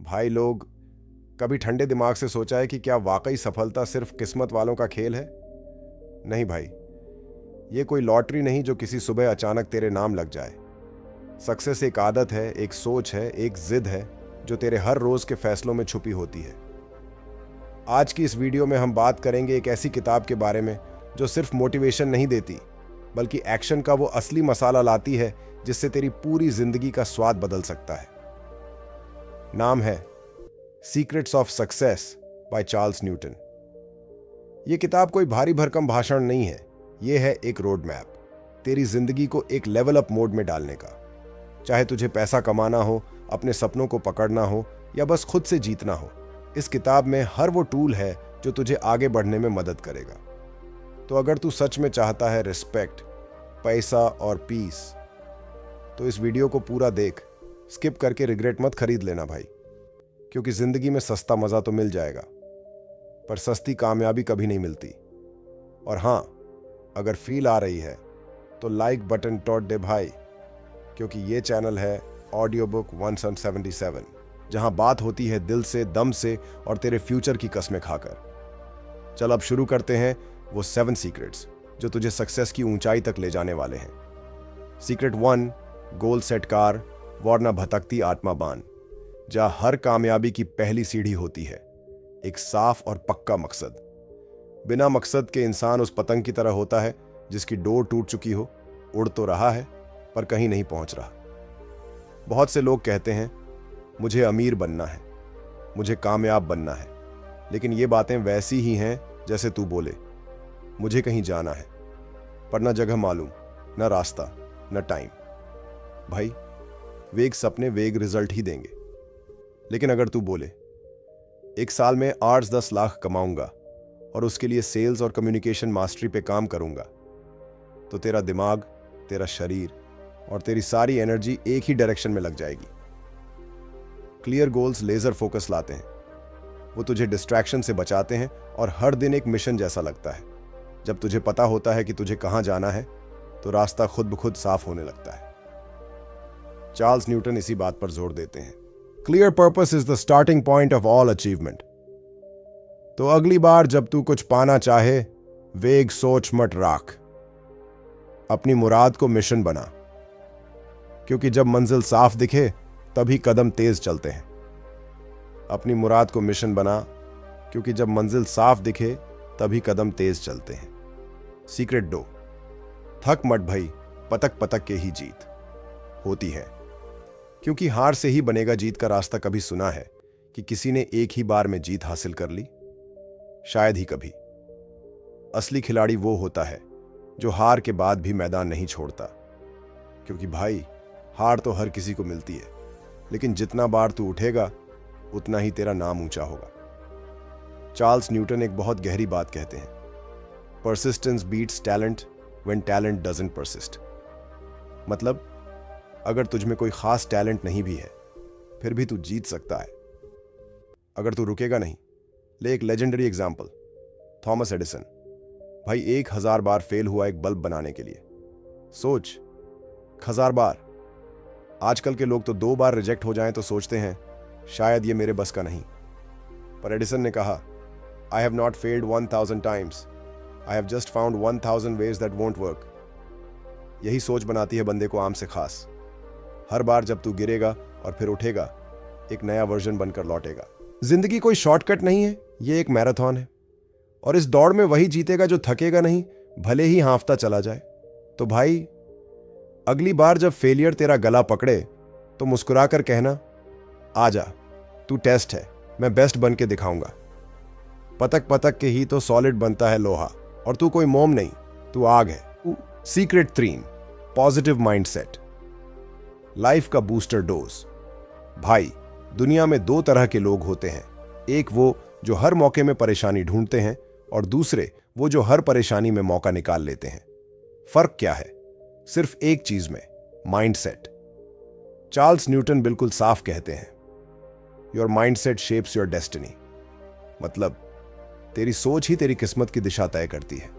भाई लोग, कभी ठंडे दिमाग से सोचा है कि क्या वाकई सफलता सिर्फ किस्मत वालों का खेल है? नहीं भाई, ये कोई लॉटरी नहीं जो किसी सुबह अचानक तेरे नाम लग जाए। सक्सेस एक आदत है, एक सोच है, एक जिद है जो तेरे हर रोज के फैसलों में छुपी होती है। आज की इस वीडियो में हम बात करेंगे एक ऐसी किताब के बारे में जो सिर्फ मोटिवेशन नहीं देती, बल्कि एक्शन का वो असली मसाला लाती है जिससे तेरी पूरी जिंदगी का स्वाद बदल सकता है। नाम है secrets of success by Charles Newton. यह किताब कोई भारी भरकम भाषण नहीं है, यह है एक रोड मैप, तेरी जिंदगी को एक लेवल अप मोड में डालने का। चाहे तुझे पैसा कमाना हो, अपने सपनों को पकड़ना हो या बस खुद से जीतना हो, इस किताब में हर वो टूल है जो तुझे आगे बढ़ने में मदद करेगा। तो अगर तू सच में चाहता है रिस्पेक्ट, पैसा और पीस, तो इस वीडियो को पूरा देख। स्किप करके रिग्रेट मत खरीद लेना भाई, क्योंकि जिंदगी में सस्ता मजा तो मिल जाएगा, पर सस्ती कामयाबी कभी नहीं मिलती। और हां, अगर फील आ रही है तो लाइक बटन टॉट दे भाई, क्योंकि ये चैनल है ऑडियो बुक 177, जहां बात होती है दिल से, दम से और तेरे फ्यूचर की कसमें खाकर। चल अब शुरू करते हैं वो 7 सीक्रेट्स जो तुझे सक्सेस की ऊंचाई तक ले जाने वाले हैं। सीक्रेट 1, गोल सेट कार वरना भटकती आत्मा बान। जहां हर कामयाबी की पहली सीढ़ी होती है एक साफ और पक्का मकसद। बिना मकसद के इंसान उस पतंग की तरह होता है जिसकी डोर टूट चुकी हो, उड़ तो रहा है पर कहीं नहीं पहुंच रहा। बहुत से लोग कहते हैं मुझे अमीर बनना है, मुझे कामयाब बनना है, लेकिन ये बातें वैसी ही हैं जैसे तू बोले मुझे कहीं जाना है, पर न जगह मालूम, न रास्ता, न टाइम। भाई, वेग सपने वेग रिजल्ट ही देंगे, लेकिन अगर तू बोले 1 साल में 8-10 लाख कमाऊंगा और उसके लिए सेल्स और कम्युनिकेशन मास्टरी पे काम करूंगा, तो तेरा दिमाग, तेरा शरीर और तेरी सारी एनर्जी एक ही डायरेक्शन में लग जाएगी। क्लियर गोल्स लेजर फोकस लाते हैं, वो तुझे डिस्ट्रैक्शन से बचाते हैं और हर दिन एक मिशन जैसा लगता है। जब तुझे पता होता है कि तुझे कहां जाना है, तो रास्ता खुद ब खुद साफ होने लगता है। चार्ल्स न्यूटन इसी बात पर जोर देते हैं, clear purpose is the starting point of all achievement. तो अगली बार जब तू कुछ पाना चाहे, वेग सोच मत राख, अपनी मुराद को मिशन बना, क्योंकि जब मंजिल साफ दिखे तभी कदम तेज चलते हैं। अपनी मुराद को मिशन बना, क्योंकि जब मंजिल साफ दिखे तभी कदम तेज चलते हैं। सीक्रेट 2, थक मत भई, पतक पतक के ही जीत होती है, क्योंकि हार से ही बनेगा जीत का रास्ता। कभी सुना है कि किसी ने एक ही बार में जीत हासिल कर ली? शायद ही कभी। असली खिलाड़ी वो होता है जो हार के बाद भी मैदान नहीं छोड़ता, क्योंकि भाई, हार तो हर किसी को मिलती है, लेकिन जितना बार तू उठेगा उतना ही तेरा नाम ऊंचा होगा। चार्ल्स न्यूटन एक बहुत गहरी बात कहते हैं, persistence beats talent when talent doesn't persist. मतलब अगर तुझ में कोई खास टैलेंट नहीं भी है, फिर भी तू जीत सकता है अगर तू रुकेगा नहीं। ले एक लेजेंडरी एग्जाम्पल, थॉमस एडिसन। भाई, 1000 बार फेल हुआ एक बल्ब बनाने के लिए। सोच, 1000 बार। आजकल के लोग तो 2 बार रिजेक्ट हो जाएं तो सोचते हैं शायद ये मेरे बस का नहीं, पर एडिसन ने कहा, I have not failed 1000 times, I have just found 1000 ways that won't work. यही सोच बनाती है बंदे को आम से खास। हर बार जब तू गिरेगा और फिर उठेगा, एक नया वर्जन बनकर लौटेगा। जिंदगी कोई शॉर्टकट नहीं है, ये एक मैराथन है, और इस दौड़ में वही जीतेगा जो थकेगा नहीं, भले ही हांफता चला जाए। तो भाई, अगली बार जब फेलियर तेरा गला पकड़े तो मुस्कुराकर कहना, आजा, तू टेस्ट है, मैं बेस्ट बन के दिखाऊंगा। पतक पतक के ही तो सॉलिड बनता है लोहा, और तू कोई मोम नहीं, तू आग है। सीक्रेट 3, पॉजिटिव माइंडसेट, लाइफ का बूस्टर डोज। भाई, दुनिया में 2 तरह के लोग होते हैं, एक वो जो हर मौके में परेशानी ढूंढते हैं, और दूसरे वो जो हर परेशानी में मौका निकाल लेते हैं। फर्क क्या है? सिर्फ एक चीज में, माइंडसेट। चार्ल्स न्यूटन बिल्कुल साफ कहते हैं, your mindset shapes your destiny. मतलब तेरी सोच ही तेरी किस्मत की दिशा तय करती है।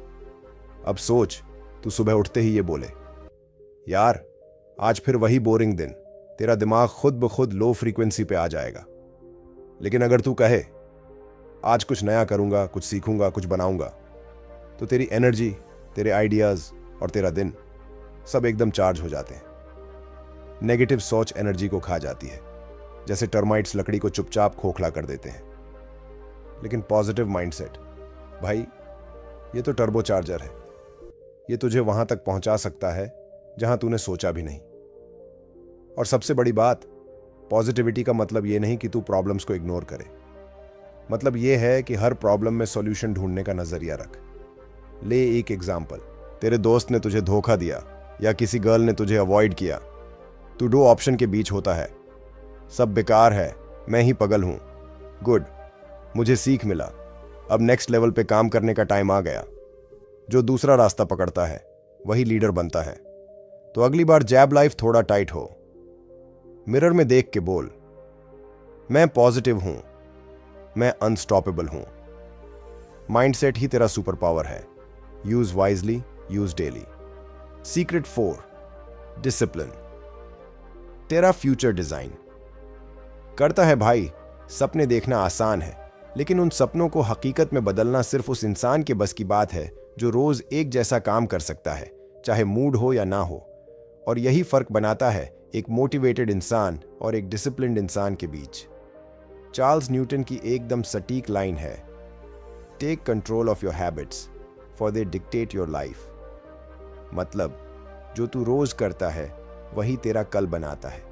अब सोच, तू सुबह उठते ही ये बोले, यार आज फिर वही बोरिंग दिन, तेरा दिमाग खुद ब खुद लो फ्रीक्वेंसी पे आ जाएगा। लेकिन अगर तू कहे आज कुछ नया करूंगा, कुछ सीखूंगा, कुछ बनाऊंगा, तो तेरी एनर्जी, तेरे आइडियाज और तेरा दिन सब एकदम चार्ज हो जाते हैं। नेगेटिव सोच एनर्जी को खा जाती है, जैसे टर्माइट्स लकड़ी को चुपचाप खोखला कर देते हैं। लेकिन पॉजिटिव माइंडसेट, भाई, ये तो टर्बो चार्जर है। ये तुझे वहां तक पहुंचा सकता है जहां तूने सोचा भी नहीं। और सबसे बड़ी बात, पॉजिटिविटी का मतलब ये नहीं कि तू प्रॉब्लम्स को इग्नोर करे। मतलब ये है कि हर प्रॉब्लम में सॉल्यूशन ढूंढने का नजरिया रख। ले एक एग्जाम्पल, तेरे दोस्त ने तुझे धोखा दिया या किसी गर्ल ने तुझे अवॉइड किया। तू दो ऑप्शन के बीच होता है, सब बेकार है, मैं ही पगल हूं, गुड, मुझे सीख मिला, अब नेक्स्ट लेवल पे काम करने का टाइम आ गया। जो दूसरा रास्ता पकड़ता है वही लीडर बनता है। तो अगली बार जैब लाइफ थोड़ा टाइट हो, मिरर में देख के बोल, मैं पॉजिटिव हूं, मैं अनस्टॉपेबल हूं। माइंडसेट ही तेरा सुपर पावर है। Use wisely, use daily. Secret 4, discipline, तेरा फ्यूचर डिजाइन करता है। भाई, सपने देखना आसान है, लेकिन उन सपनों को हकीकत में बदलना सिर्फ उस इंसान के बस की बात है जो रोज एक जैसा काम कर सकता है, चाहे मूड हो या ना हो। और यही फर्क बनाता है एक मोटिवेटेड इंसान और एक डिसिप्लिन्ड इंसान के बीच। चार्ल्स न्यूटन की एकदम सटीक लाइन है, take control of your habits for they dictate your life. मतलब, जो तू रोज करता है वही तेरा कल बनाता है।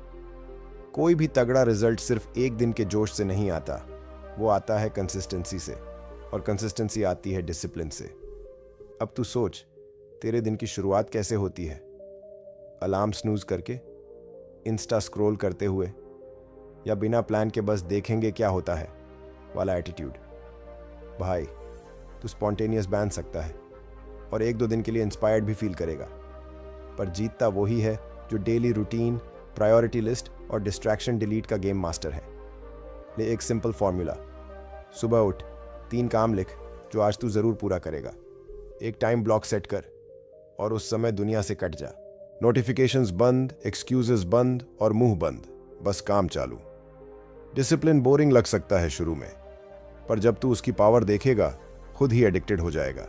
कोई भी तगड़ा रिजल्ट सिर्फ एक दिन के जोश से नहीं आता, वो आता है कंसिस्टेंसी से, और कंसिस्टेंसी आती है डिसिप्लिन से। अब तू सोच, तेरे दिन की शुरुआत कैसे होती है? अलार्म स्नूज करके, इंस्टा स्क्रॉल करते हुए, या बिना प्लान के बस देखेंगे क्या होता है वाला एटीट्यूड? भाई, तू स्पॉन्टेनियस बन सकता है और एक दो दिन के लिए इंस्पायर्ड भी फील करेगा, पर जीतता वही है जो डेली रूटीन, प्रायोरिटी लिस्ट और डिस्ट्रैक्शन डिलीट का गेम मास्टर है। ले एक सिंपल फॉर्मूला, सुबह उठ, 3 काम लिख जो आज तू जरूर पूरा करेगा। एक टाइम ब्लॉक सेट कर और उस समय दुनिया से कट जा। नोटिफिकेशंस बंद, एक्सक्यूजेस बंद और मुंह बंद, बस काम चालू। डिसिप्लिन बोरिंग लग सकता है शुरू में, पर जब तू उसकी पावर देखेगा खुद ही एडिक्टेड हो जाएगा।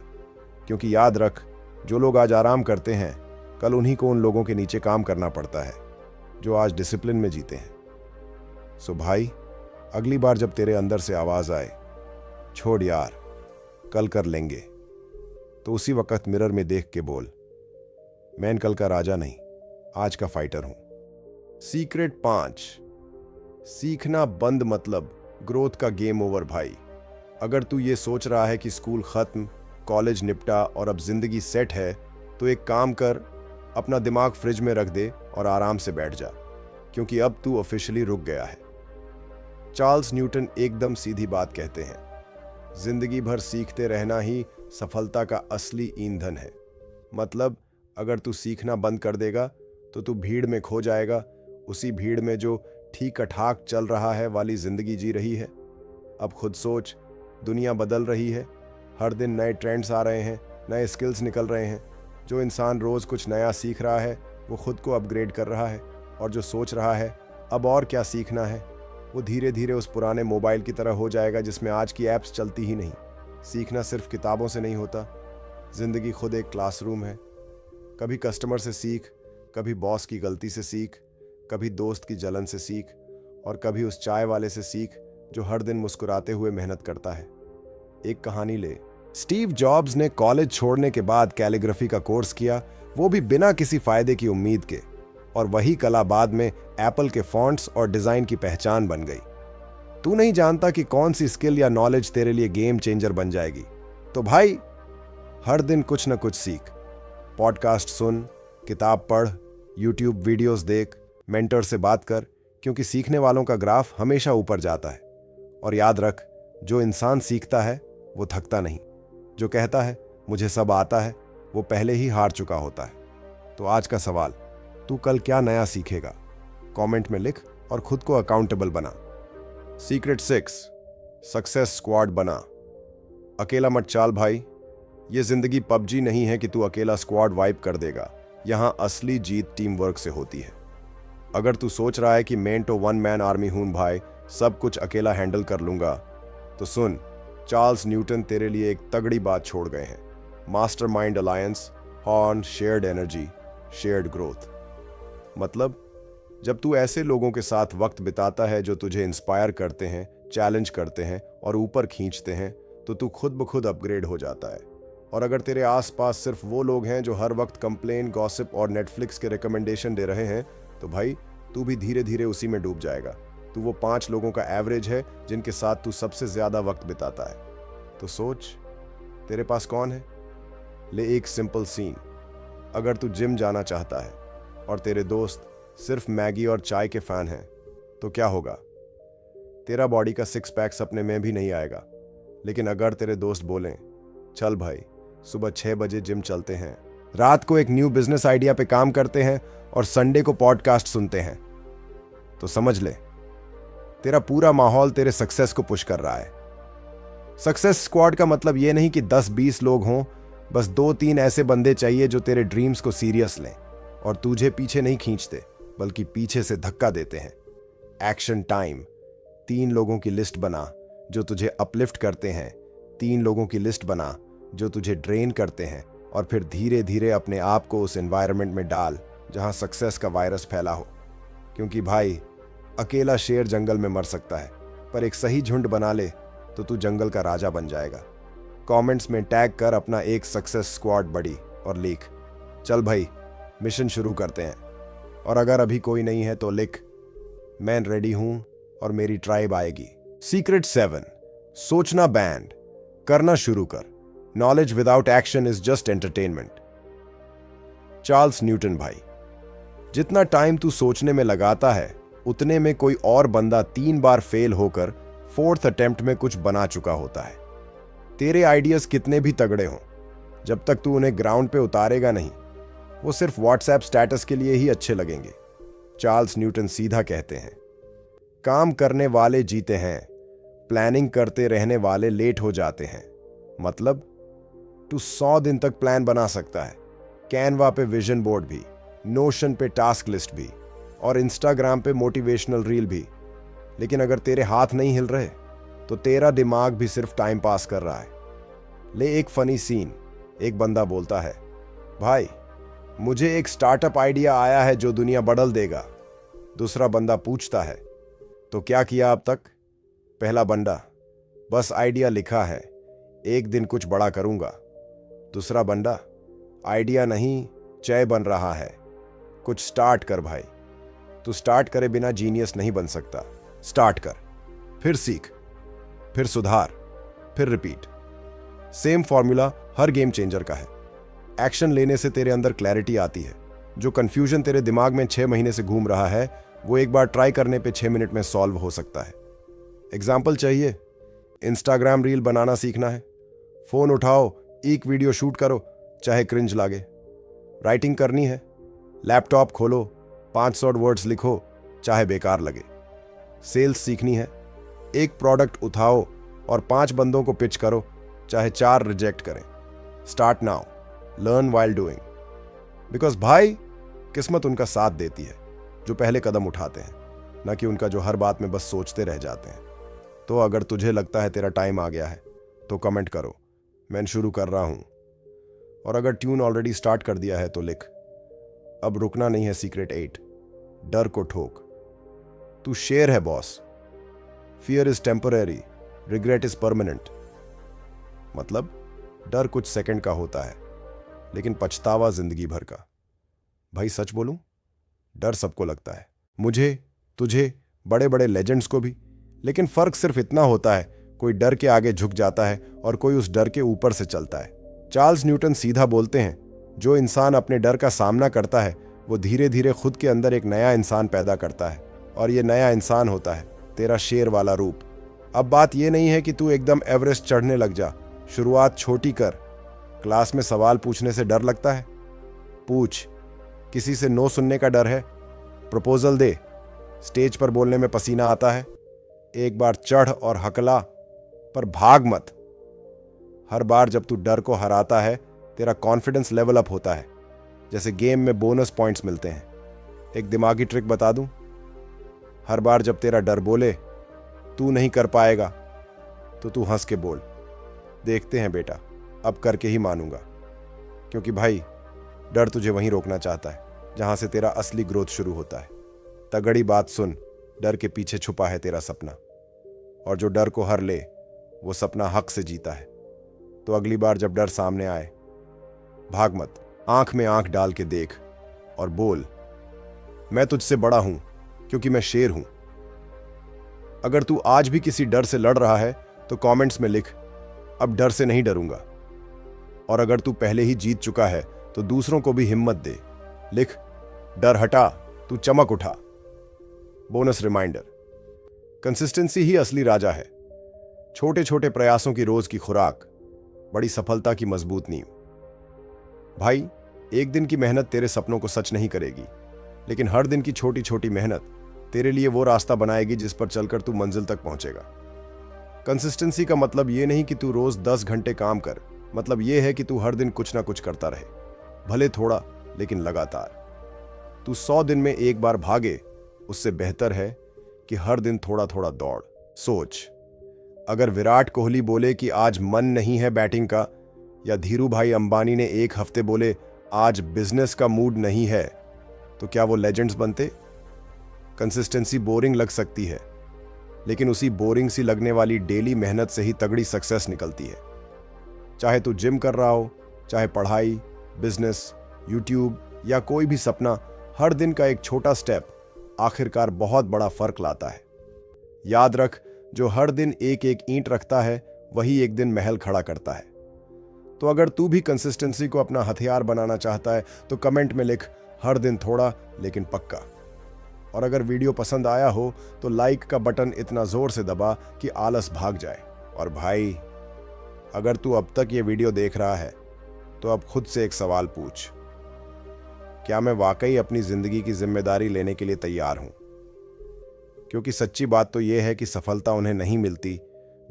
क्योंकि याद रख, जो लोग आज आराम करते हैं, कल उन्हीं को उन लोगों के नीचे काम करना पड़ता है जो आज डिसिप्लिन में जीते हैं। सो भाई, अगली बार जब तेरे अंदर से आवाज आए, छोड़ यार, कल कर लेंगे, तो उसी वक्त मिरर में देख के बोल, मैं कल का राजा नहीं, आज का फाइटर हूं। सीक्रेट 5, सीखना बंद मतलब ग्रोथ का गेम ओवर। भाई, अगर तू ये सोच रहा है कि स्कूल खत्म, कॉलेज निपटा और अब जिंदगी सेट है, तो एक काम कर, अपना दिमाग फ्रिज में रख दे और आराम से बैठ जा, क्योंकि अब तू ऑफिशियली रुक गया है। चार्ल्स न्यूटन एकदम सीधी बात कहते हैं, जिंदगी भर सीखते रहना ही सफलता का असली ईंधन है। मतलब, अगर तू सीखना बंद कर देगा तो तू भीड़ में खो जाएगा, उसी भीड़ में जो ठीक ठाक चल रहा है वाली जिंदगी जी रही है। अब खुद सोच, दुनिया बदल रही है, हर दिन नए ट्रेंड्स आ रहे हैं, नए स्किल्स निकल रहे हैं। जो इंसान रोज कुछ नया सीख रहा है वो खुद को अपग्रेड कर रहा है, और जो सोच रहा है अब और क्या सीखना है, वो धीरे धीरे उस पुराने मोबाइल की तरह हो जाएगा जिसमें आज की ऐप्स चलती ही नहीं। सीखना सिर्फ किताबों से नहीं होता, जिंदगी खुद एक क्लासरूम है। कभी कस्टमर से सीख, कभी बॉस की गलती से सीख, कभी दोस्त की जलन से सीख, और कभी उस चाय वाले से सीख जो हर दिन मुस्कुराते हुए मेहनत करता है। एक कहानी ले, स्टीव जॉब्स ने कॉलेज छोड़ने के बाद कैलीग्राफी का कोर्स किया, वो भी बिना किसी फायदे की उम्मीद के, और वही कला बाद में एप्पल के फॉन्ट्स और डिजाइन की पहचान बन गई। तू नहीं जानता कि कौन सी स्किल या नॉलेज तेरे लिए गेम चेंजर बन जाएगी। तो भाई, हर दिन कुछ न कुछ सीख, पॉडकास्ट सुन, किताब पढ़, यूट्यूब वीडियोस देख, मेंटर से बात कर, क्योंकि सीखने वालों का ग्राफ हमेशा ऊपर जाता है। और याद रख, जो इंसान सीखता है वो थकता नहीं, जो कहता है मुझे सब आता है वो पहले ही हार चुका होता है। तो आज का सवाल, तू कल क्या नया सीखेगा? कमेंट में लिख और खुद को अकाउंटेबल बना। सीक्रेट 6, सक्सेस स्क्वाड बना। अकेला मत चाल भाई, ये जिंदगी पबजी नहीं है कि तू अकेला स्क्वाड वाइप कर देगा। यहां असली जीत टीम वर्क से होती है। अगर तू सोच रहा है कि मैं तो वन मैन आर्मी हूं भाई, सब कुछ अकेला हैंडल कर लूंगा। तो सुन, चार्ल्स न्यूटन तेरे लिए एक तगड़ी बात छोड़ गए हैं। Mastermind alliance, horn, shared energy, shared growth. मतलब जब तू ऐसे लोगों के साथ वक्त बिताता है जो तुझे इंस्पायर करते हैं, चैलेंज करते हैं और ऊपर खींचते हैं, तो तू खुद ब खुद अपग्रेड हो जाता है। और अगर तेरे आसपास सिर्फ वो लोग हैं जो हर वक्त कंप्लेन, गॉसिप और नेटफ्लिक्स के रिकमेंडेशन दे रहे हैं, तो भाई तू भी धीरे धीरे उसी में डूब जाएगा। तू वो 5 लोगों का एवरेज है जिनके साथ तू सबसे ज्यादा वक्त बिताता है। तो सोच, तेरे पास कौन है? ले एक सिंपल सीन। अगर तू जिम जाना चाहता है और तेरे दोस्त सिर्फ मैगी और चाय के फैन हैं, तो क्या होगा? तेरा बॉडी का 6 पैक सपने में भी नहीं आएगा। लेकिन अगर तेरे दोस्त बोलें, चल भाई सुबह 6 बजे जिम चलते हैं, रात को एक न्यू बिजनेस आइडिया पे काम करते हैं और संडे को पॉडकास्ट सुनते हैं, तो समझ ले तेरा पूरा माहौल तेरे सक्सेस को पुश कर रहा है। सक्सेस स्क्वाड का मतलब ये नहीं कि 10-20 लोग हों, बस 2-3 ऐसे बंदे चाहिए जो तेरे ड्रीम्स को सीरियस लें और तुझे पीछे नहीं खींचते बल्कि पीछे से धक्का देते हैं। Action time. 3 लोगों की लिस्ट बना जो तुझे अपलिफ्ट करते हैं, 3 लोगों की लिस्ट बना जो तुझे ड्रेन करते हैं, और फिर धीरे धीरे अपने आप को उस एनवायरनमेंट में डाल जहां सक्सेस का वायरस फैला हो। क्योंकि भाई अकेला शेर जंगल में मर सकता है, पर एक सही झुंड बना ले तो तू जंगल का राजा बन जाएगा। कमेंट्स में टैग कर अपना एक सक्सेस स्क्वाड बड़ी और लिख, चल भाई मिशन शुरू करते हैं। और अगर अभी कोई नहीं है तो लिख, मैं रेडी हूं और मेरी ट्राइब आएगी। सीक्रेट 7, सोचना बैंड, करना शुरू कर। Knowledge without action is just entertainment. Charles Newton भाई, जितना टाइम तू सोचने में लगाता है उतने में कोई और बंदा 3 बार फेल होकर 4th अटेम्प्ट में कुछ बना चुका होता है। तेरे आइडियाज कितने भी तगड़े हों, जब तक तू उन्हें ग्राउंड पे उतारेगा नहीं, वो सिर्फ व्हाट्सएप स्टेटस के लिए ही अच्छे लगेंगे। चार्ल्स न्यूटन सीधा कहते हैं, काम करने वाले जीते हैं, प्लानिंग करते रहने वाले लेट हो जाते हैं। मतलब तू 100 दिन तक प्लान बना सकता है, कैनवा पे विजन बोर्ड भी, नोशन पे टास्क लिस्ट भी और इंस्टाग्राम पे मोटिवेशनल रील भी, लेकिन अगर तेरे हाथ नहीं हिल रहे तो तेरा दिमाग भी सिर्फ टाइम पास कर रहा है। ले एक फनी सीन। एक बंदा बोलता है, भाई मुझे एक स्टार्टअप आइडिया आया है जो दुनिया बदल देगा। दूसरा बंदा पूछता है, तो क्या किया अब तक? पहला बंदा, बस आइडिया लिखा है, एक दिन कुछ बड़ा करूंगा। दूसरा बंदा, आइडिया नहीं चाय बन रहा है, कुछ स्टार्ट कर भाई। तू स्टार्ट करे बिना जीनियस नहीं बन सकता। स्टार्ट कर, फिर सीख, फिर सुधार, फिर रिपीट। सेम फॉर्मूला हर गेम चेंजर का है। एक्शन लेने से तेरे अंदर क्लैरिटी आती है। जो कंफ्यूजन तेरे दिमाग में 6 महीने से घूम रहा है, वो एक बार ट्राई करने पे 6 मिनट में सॉल्व हो सकता है। एग्जाम्पल चाहिए? इंस्टाग्राम रील बनाना सीखना है? फोन उठाओ, एक वीडियो शूट करो, चाहे क्रिंज लागे। राइटिंग करनी है? लैपटॉप खोलो, 500 वर्ड्स लिखो, चाहे बेकार लगे। सेल्स सीखनी है? एक प्रोडक्ट उठाओ और 5 बंदों को पिच करो, चाहे 4 रिजेक्ट करें। Start now, learn while doing. Because भाई किस्मत उनका साथ देती है जो पहले कदम उठाते हैं, ना कि उनका जो हर बात में बस सोचते रह जाते हैं। तो अगर तुझे लगता है तेरा टाइम आ गया है तो कमेंट करो, मैं शुरू कर रहा हूं। और अगर ट्यून ऑलरेडी स्टार्ट कर दिया है तो लिख, अब रुकना नहीं है। सीक्रेट 8, डर को ठोक। तू शेर है boss. Fear is temporary, regret is permanent. मतलब डर कुछ सेकंड का होता है, लेकिन पछतावा जिंदगी भर का। भाई सच बोलूं, डर सबको लगता है, मुझे, तुझे, बड़े बड़े लेजेंड्स को भी। लेकिन फर्क सिर्फ इतना होता है, कोई डर के आगे झुक जाता है और कोई उस डर के ऊपर से चलता है। चार्ल्स न्यूटन सीधा बोलते हैं, जो इंसान अपने डर का सामना करता है वो धीरे धीरे खुद के अंदर एक नया इंसान पैदा करता है, और ये नया इंसान होता है तेरा शेर वाला रूप। अब बात ये नहीं है कि तू एकदम एवरेस्ट चढ़ने लग जा। शुरुआत छोटी कर। क्लास में सवाल पूछने से डर लगता है? पूछ। किसी से नो सुनने का डर है? प्रपोजल दे। स्टेज पर बोलने में पसीना आता है? एक बार चढ़ और हकला, पर भाग मत। हर बार जब तू डर को हराता है तेरा कॉन्फिडेंस लेवल अप होता है, जैसे गेम में बोनस पॉइंट्स मिलते हैं। एक दिमागी ट्रिक बता दूं? हर बार जब तेरा डर बोले, तू नहीं कर पाएगा तो तू हंस के बोल, देखते हैं बेटा, अब करके ही मानूंगा। क्योंकि भाई, डर तुझे वहीं रोकना चाहता है जहां से तेरा असली ग्रोथ शुरू होता है। तगड़ी बात सुन, डर के पीछे छुपा है तेरा सपना, और जो डर को हर ले वो सपना हक से जीता है। तो अगली बार जब डर सामने आए, भाग मत, आंख में आंख डाल के देख और बोल, मैं तुझसे बड़ा हूं क्योंकि मैं शेर हूं। अगर तू आज भी किसी डर से लड़ रहा है तो कमेंट्स में लिख, अब डर से नहीं डरूंगा। और अगर तू पहले ही जीत चुका है तो दूसरों को भी हिम्मत दे, लिख, डर हटा, तू चमक उठा। बोनस रिमाइंडर, कंसिस्टेंसी ही असली राजा है। छोटे छोटे प्रयासों की रोज की खुराक, बड़ी सफलता की मजबूत नींव। भाई, एक दिन की मेहनत तेरे सपनों को सच नहीं करेगी, लेकिन हर दिन की छोटी छोटी मेहनत तेरे लिए वो रास्ता बनाएगी जिस पर चलकर तू मंजिल तक पहुंचेगा। कंसिस्टेंसी का मतलब ये नहीं कि तू रोज 10 घंटे काम कर, मतलब ये है कि तू हर दिन कुछ ना कुछ करता रहे, भले थोड़ा लेकिन लगातार। तू 100 दिन में एक बार भागे, उससे बेहतर है कि हर दिन थोड़ा थोड़ा दौड़। सोच, अगर विराट कोहली बोले कि आज मन नहीं है बैटिंग का, या धीरू भाई अंबानी ने एक हफ्ते बोले आज बिजनेस का मूड नहीं है, तो क्या वो लेजेंड्स बनते? कंसिस्टेंसी बोरिंग लग सकती है, लेकिन उसी बोरिंग सी लगने वाली डेली मेहनत से ही तगड़ी सक्सेस निकलती है। चाहे तू जिम कर रहा हो, चाहे पढ़ाई, बिजनेस, यूट्यूब या कोई भी सपना, हर दिन का एक छोटा स्टेप आखिरकार बहुत बड़ा फर्क लाता है। याद रख, जो हर दिन एक एक ईंट रखता है वही एक दिन महल खड़ा करता है। तो अगर तू भी कंसिस्टेंसी को अपना हथियार बनाना चाहता है तो कमेंट में लिख, हर दिन थोड़ा लेकिन पक्का। और अगर वीडियो पसंद आया हो तो लाइक का बटन इतना जोर से दबा कि आलस भाग जाए। और भाई, अगर तू अब तक ये वीडियो देख रहा है तो अब खुद से एक सवाल पूछ, क्या मैं वाकई अपनी जिंदगी की जिम्मेदारी लेने के लिए तैयार हूं? क्योंकि सच्ची बात तो यह है कि सफलता उन्हें नहीं मिलती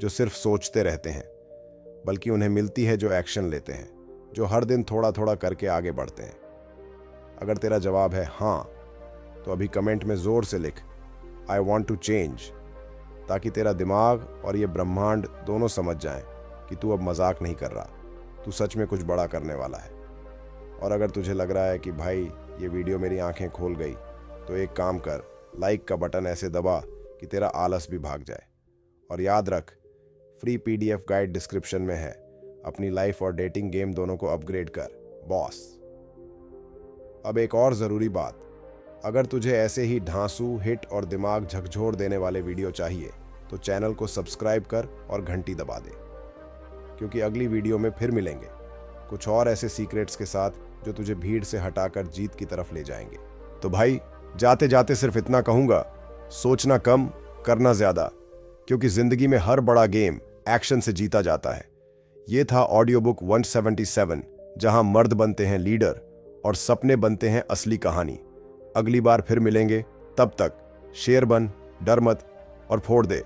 जो सिर्फ सोचते रहते हैं, बल्कि उन्हें मिलती है जो एक्शन लेते हैं, जो हर दिन थोड़ा थोड़ा करके आगे बढ़ते हैं। अगर तेरा जवाब है हाँ, तो अभी कमेंट में जोर से लिख, आई वॉन्ट टू चेंज, ताकि तेरा दिमाग और ये ब्रह्मांड दोनों समझ जाएं कि तू अब मजाक नहीं कर रहा, तू सच में कुछ बड़ा करने वाला है। और अगर तुझे लग रहा है कि भाई ये वीडियो मेरी आंखें खोल गई, तो एक काम कर, लाइक का बटन ऐसे दबा कि तेरा आलस भी भाग जाए। और याद रख, फ्री PDF गाइड डिस्क्रिप्शन में है। अपनी लाइफ और डेटिंग गेम दोनों को अपग्रेड कर, बॉस। अब एक और ज़रूरी बात, अगर तुझे ऐसे ही ढांसू, हिट और दिमाग झकझोर देने वाले वीडियो चाहिए तो चैनल को सब्सक्राइब कर और घंटी दबा दे, क्योंकि अगली वीडियो में फिर मिलेंगे कुछ और ऐसे सीक्रेट्स के साथ जो तुझे भीड़ से हटाकर जीत की तरफ ले जाएंगे। तो भाई, जाते जाते सिर्फ इतना कहूंगा, सोचना कम, करना ज्यादा, क्योंकि जिंदगी में हर बड़ा गेम एक्शन से जीता जाता है। ये था ऑडियो बुक 177, जहां मर्द बनते हैं लीडर और सपने बनते हैं असली कहानी। अगली बार फिर मिलेंगे, तब तक शेर बन, डर मत और फोड़ दे।